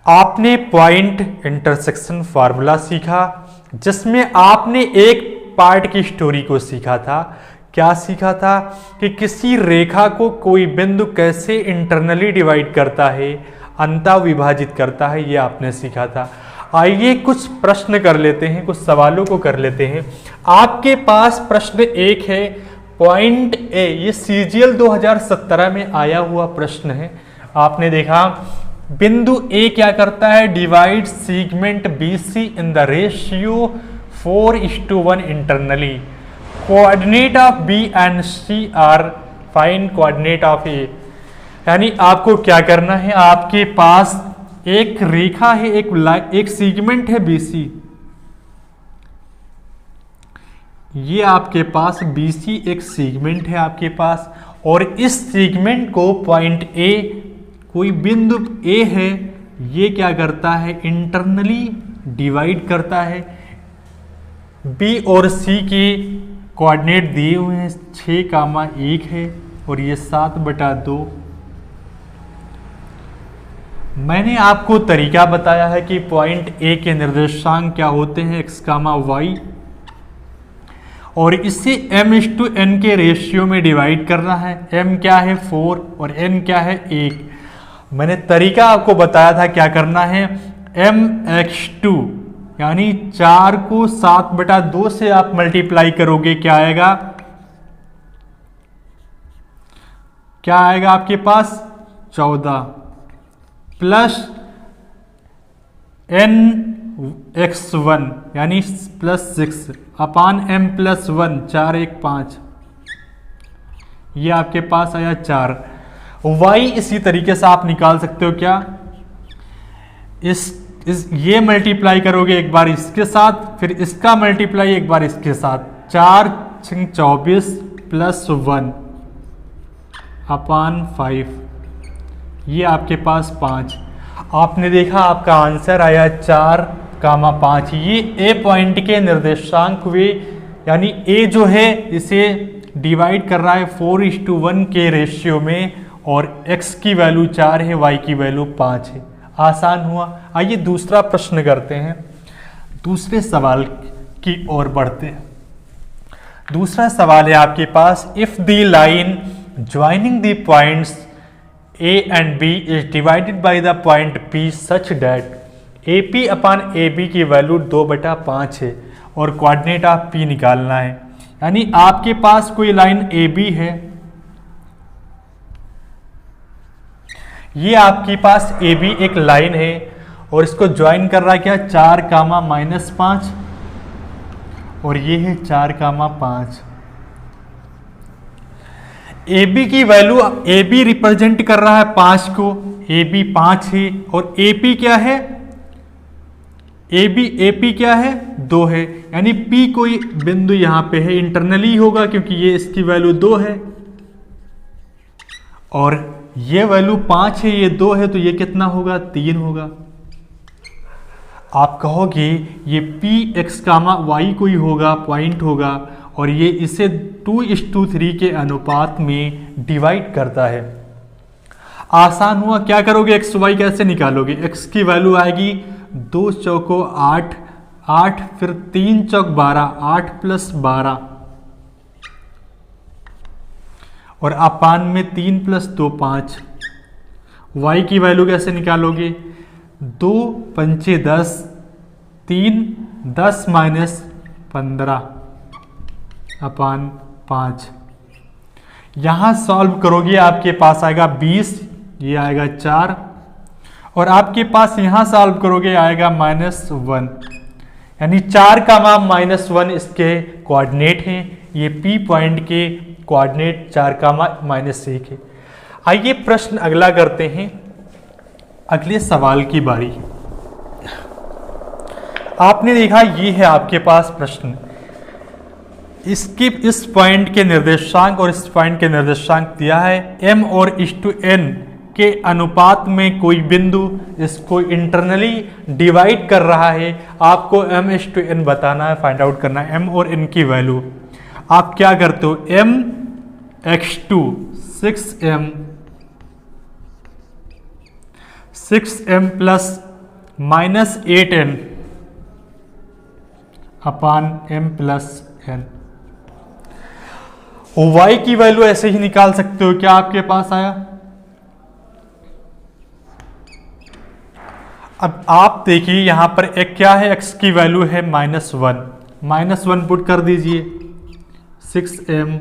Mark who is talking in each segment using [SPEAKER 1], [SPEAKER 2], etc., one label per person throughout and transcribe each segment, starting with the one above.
[SPEAKER 1] आपने point intersection formula सीखा, जिसमें आपने एक पार्ट की स्टोरी को सीखा था। क्या सीखा था कि किसी रेखा को कोई बिंदु कैसे इंटरनली डिवाइड करता है, अंतः विभाजित करता है, ये आपने सीखा था। आइए कुछ प्रश्न कर लेते हैं, कुछ सवालों को कर लेते हैं। आपके पास प्रश्न एक है, पॉइंट ए, ये सीजीएल 2017 में आया हुआ प्रश्न है। आपने देखा बिंदु ए क्या करता है, divide segment BC in the ratio 4:1 internally. Coordinate of B and C are find coordinate of A. यानी आपको क्या करना है, आपके पास एक रेखा है, एक सेगमेंट है बीसी, ये आपके पास बीसी एक सेगमेंट है आपके पास, और इस सेगमेंट को पॉइंट ए, कोई बिंदु ए है, ये क्या करता है, इंटरनली डिवाइड करता है। बी और सी के कोऑर्डिनेट दिए हुए हैं, 6,1 है और ये 7/2। मैंने आपको तरीका बताया है कि पॉइंट ए के निर्देशांक क्या होते हैं, x, y, और इसे m/n के रेशियो में डिवाइड करना है। m क्या है 4 और n क्या है 1। मैंने तरीका आपको बताया था क्या करना है, mx2 यानी 4 को 7/2 से आप मल्टीप्लाई करोगे, क्या आएगा, क्या आएगा आपके पास 14 प्लस nx1 यानी +6 अपान m+1, 4 1 5, ये आपके पास आया 4। y इसी तरीके से आप निकाल सकते हो, क्या ये मल्टीप्लाई करोगे एक बार इसके साथ, फिर इसका मल्टीप्लाई एक बार इसके साथ, 4 6 24 +1 अपान 5, ये आपके पास 5। आपने देखा आपका आंसर आया 4,5। ये ए पॉइंट के निर्देशांक हुए, यानी ए जो है इसे डिवाइड कर रहा है 4:1 के रेशियो में, और x की वैल्यू 4 है, y की वैल्यू 5 है। आसान हुआ। आइए दूसरा प्रश्न करते हैं, दूसरे सवाल की ओर बढ़ते हैं। दूसरा सवाल है आपके पास, if the line joining the points A and B is divided by the point P such that AP upon AB की वैल्यू 2/5 है और कोऑर्डिनेट ऑफ P निकालना है। यानी आपके पास कोई लाइन AB है, ये आपके पास AB एक लाइन है और इसको ज्वाइन कर रहा है क्या, 4,-5, और ये है 4,5। AB की वैल्यू, AB रिप्रेजेंट कर रहा है 5 को, AB 5 है, और AP क्या है, AP क्या है 2 है, यानी P कोई बिंदु यहां पे है, इंटरनली होगा क्योंकि ये इसकी वैल्यू 2 है, और ये वैल्यू 5 है, ये 2 है, तो ये कितना होगा, 3 होगा। आप कहोगे ये Px, y कोई होगा, पॉइंट होगा, और ये इसे 2:3 के अनुपात में डिवाइड करता है। आसान हुआ। क्या करोगे, x y कैसे निकालोगे, x की वैल्यू आएगी 2 चौको 8, 8 फिर 3 चौक 12, 8 + 12, और अपान में 3 + 2 5। y की वैल्यू कैसे निकालोगे, 2 पंचे 10, 3 10 - 15 अपान 5। यहां सॉल्व करोगे आपके पास आएगा 20, ये आएगा 4, और आपके पास यहां सॉल्व करोगे आएगा -1, यानी 4,-1 इसके कोऑर्डिनेट हैं। ये P पॉइंट के कोऑर्डिनेट 4,-1 है। आइए प्रश्न अगला करते हैं, अगले सवाल की बारी। आपने देखा ये है आपके पास प्रश्न, इसकी इस पॉइंट के निर्देशांक और इस पॉइंट के निर्देशांक दिया है, m और n के अनुपात में कोई बिंदु इसको इंटरनली डिवाइड कर रहा है। आपको m/n बताना है, फाइंड आउट करना है m और n की वैल्यू। आप क्या करते हो, mx2 6m + -8n अपान m प्लस n। y की वैल्यू ऐसे ही निकाल सकते हो, क्या आपके पास आया? अब आप देखिए यहां पर एक क्या है, x की वैल्यू है -1 पुट कर दीजिए, 6m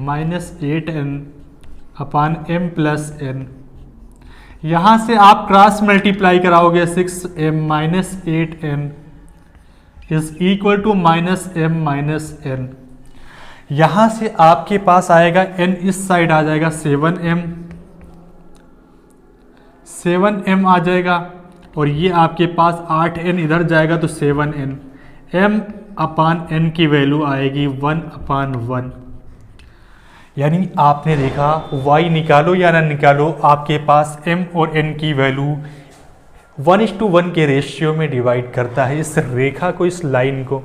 [SPEAKER 1] -8n अपान m प्लस n। यहां से आप क्रॉस मल्टीप्लाई कराओगे, 6m -8n is equal to -m -n। यहां से आपके पास आएगा n, इस साइड आ जाएगा 7m आ जाएगा, और ये आपके पास 8n इधर जाएगा तो 7n। m अपान n की वैल्यू आएगी 1/1। यानी आपने देखा y निकालो या ना निकालो, आपके पास m और n की वैल्यू 1:1 के रेशियो में डिवाइड करता है इस रेखा को, इस लाइन को।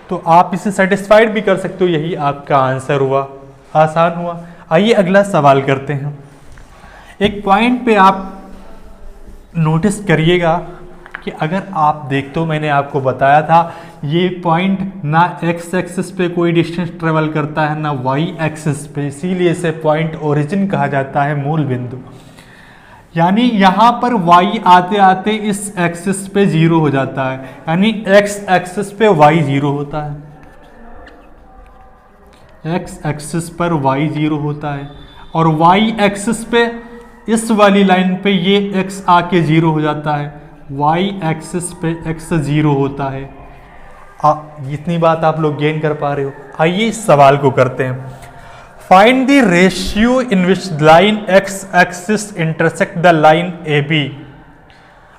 [SPEAKER 1] तो आप इसे सेटिस्फाइड भी कर सकते हो, यही आपका आंसर हुआ, आसान हुआ। आइए अगला सवाल करते हैं। एक पॉइंट पे आप नोटिस करिएगा कि अगर आप देखते हो, मैंने आपको बताया था ये पॉइंट ना x एक्सिस पे कोई डिस्टेंस ट्रेवल करता है ना y एक्सिस पे, इसीलिए इसे पॉइंट ओरिजिन कहा जाता है, मूल बिंदु। यानी यहाँ पर y आते आते इस एक्सिस पे 0 हो जाता है, यानी x एक्सिस पे y 0 होता है, x एक्सिस पर y 0 होता है, और y एक्सिस पे इस वाली लाइन पे ये x आके 0 हो जाता है, y एक्सिस पे x 0 होता है। इतनी बात आप लोग गेन कर पा रहे हो। आइए इस सवाल को करते हैं। Find the ratio in which line x axis intersect the line AB।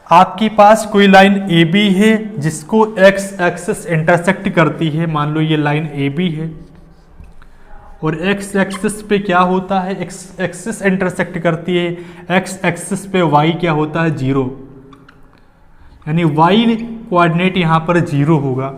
[SPEAKER 1] आपके पास कोई लाइन AB है जिसको x एक्सिस इंटरसेक्ट करती है, मान लो ये लाइन AB है, और x एक्सिस पे क्या होता है, x एक्सिस इंटरसेक्ट करती है, x एक्सिस पे y क्या होता है, 0, यानी y कोऑर्डिनेट यहां पर 0 होगा।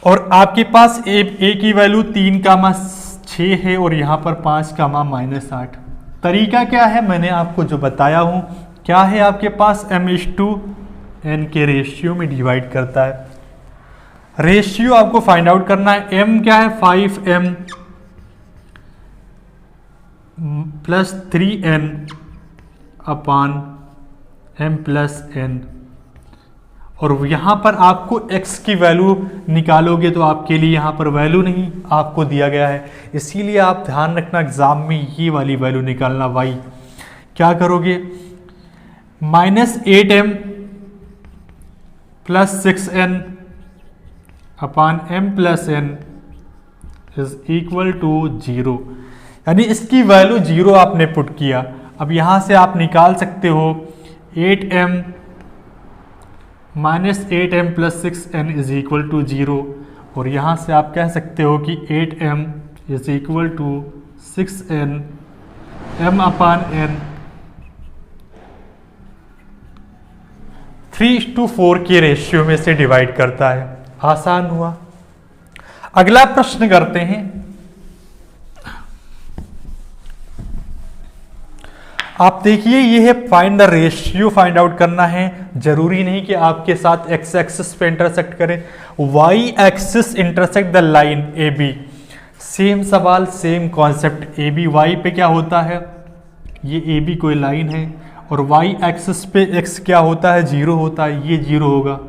[SPEAKER 1] और आपके पास a की वैल्यू 3,6 है और यहां पर 5,-8। तरीका क्या है, मैंने आपको जो बताया हूं, क्या है आपके पास m/n के रेशियो में डिवाइड करता है। रेशियो आपको फाइंड आउट करना है। m क्या है, 5m प्लस 3n अपान m प्लस n। और यहां पर आपको x की वैल्यू निकालोगे तो आपके लिए यहां पर वैल्यू नहीं आपको दिया गया है, इसीलिए आप ध्यान रखना एग्जाम में ये वाली वैल्यू निकालना। y क्या करोगे, -8m plus 6n upon m plus n is equal to 0, यानी इसकी वैल्यू 0 आपने पुट किया। अब यहां से आप निकाल सकते हो 8m -8m plus 6n is equal to 0, और यहाँ से आप कह सकते हो कि 8m is equal to 6n m upon n 3:4 के रेशियो में से डिवाइड करता है। आसान हुआ। अगला प्रश्न करते हैं। आप देखिए ये है find the ratio, find out करना है। जरूरी नहीं कि आपके साथ x एक्सिस पे इंटरसेक्ट करे, y axis intersect the line AB। Same सवाल, सेम कॉन्सेप्ट। AB y पे क्या होता है, ये AB कोई लाइन है, और y एक्सिस पे x क्या होता है, 0 होता है, ये 0 होगा।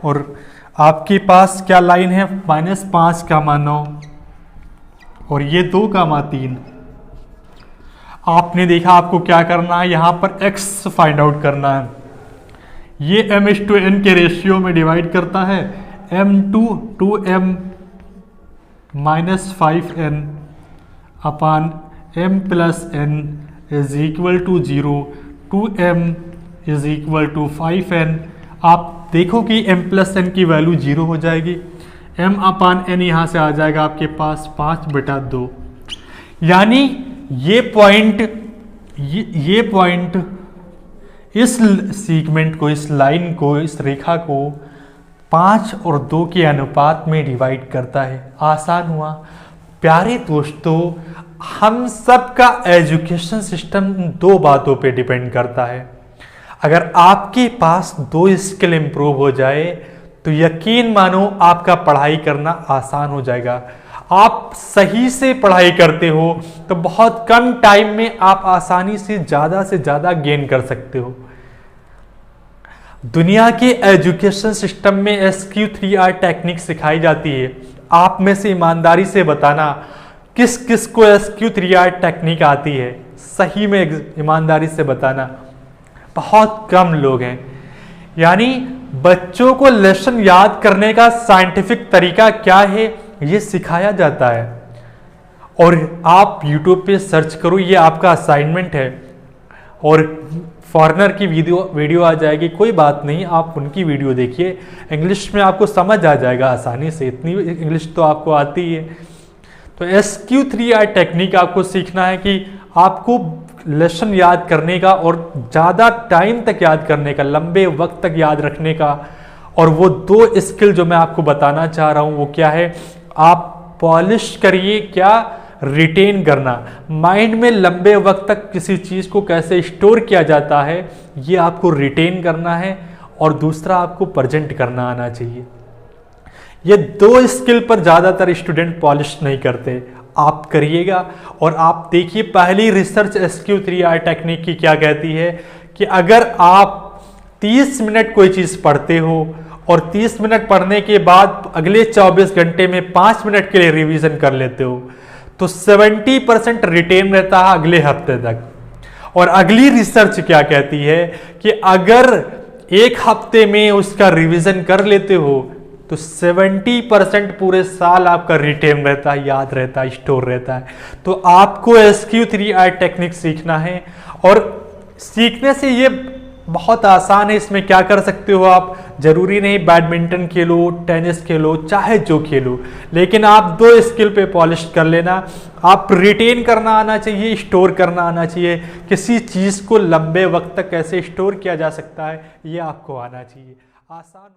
[SPEAKER 1] और आपके पास क्या लाइन है, -5,9 और ये 2,3। आपने देखा आपको क्या करना है, यहां पर x फाइंड आउट करना है। ये m/n के रेशियो में डिवाइड करता है, m/2m -5n upon m plus n is equal to 0, 2m is equal to 5n। आप देखो कि m प्लस n की वैल्यू 0 हो जाएगी, m अपान n यहाँ से आ जाएगा आपके पास 5/2। यानी ये पॉइंट इस सीगमेंट को, इस लाइन को, इस रेखा को 5 और 2 के अनुपात में डिवाइड करता है। आसान हुआ। प्यारे दोस्तों, हम सब का एजुकेशन सिस्टम 2 बातों पे डिपेंड करता है। अगर आपके पास 2 स्किल इंप्रूव हो जाए तो यकीन मानो आपका पढ़ाई करना आसान हो जाएगा। आप सही से पढ़ाई करते हो तो बहुत कम टाइम में आप आसानी से ज़्यादा गेन कर सकते हो। दुनिया के एजुकेशन सिस्टम में SQ3R टेक्निक सिखाई जाती है। आप में से ईमानदारी से बताना किस किस को SQ3R टेक्निक आती है, सही में ईमानदारी से बताना। बहुत कम लोग हैं। यानी बच्चों को लेसन याद करने का साइंटिफिक तरीका क्या है ये सिखाया जाता है। और आप YouTube पे सर्च करो, ये आपका असाइनमेंट है। और फॉरेनर की वीडियो आ जाएगी, कोई बात नहीं, आप उनकी वीडियो देखिए, इंग्लिश में आपको समझ आ जाएगा आसानी से, इतनी इंग्लिश तो आपको आती ही है। तो SQ3R टेक्निक आपको सीखना है कि आपको लेसन याद करने का और ज़्यादा टाइम तक याद करने का, लंबे वक्त तक याद रखने का। और वो 2 स्किल जो मैं आपको बताना चाह रहा हूँ वो क्या है, आप पॉलिश करिए, क्या रिटेन करना, माइंड में लंबे वक्त तक किसी चीज़ को कैसे स्टोर किया जाता है ये आपको रिटेन करना है। और दूसरा आपको प्रेजेंट करना आना चाहिए। ये 2 स्किल पर ज़्यादातर स्टूडेंट पॉलिश नहीं करते, आप करिएगा। और आप देखिए पहली रिसर्च SQ3R टेक्निक की क्या कहती है कि अगर आप 30 मिनट कोई चीज़ पढ़ते हो और 30 मिनट पढ़ने के बाद अगले 24 घंटे में 5 मिनट के लिए रिवीजन कर लेते हो तो 70% रिटेन रहता है अगले हफ्ते तक। और अगली रिसर्च क्या कहती है कि अगर 1 हफ्ते में उसका रिवीजन कर लेते हो तो 70% पूरे साल आपका रिटेन रहता है, याद रहता है, स्टोर रहता है। तो आपको SQ3R टेक्निक सीखना है। और सीखने से ये बहुत आसान है। इसमें क्या कर सकते हो आप, जरूरी नहीं बैडमिंटन खेलो, टेनिस खेलो, चाहे जो खेलो, लेकिन आप 2 स्किल पे पॉलिश कर लेना। आप रिटेन करना आना चाहिए, स्टोर करना आना चाहिए। किसी चीज़ को लंबे वक्त तक कैसे स्टोर किया जा सकता है ये आपको आना चाहिए। आसान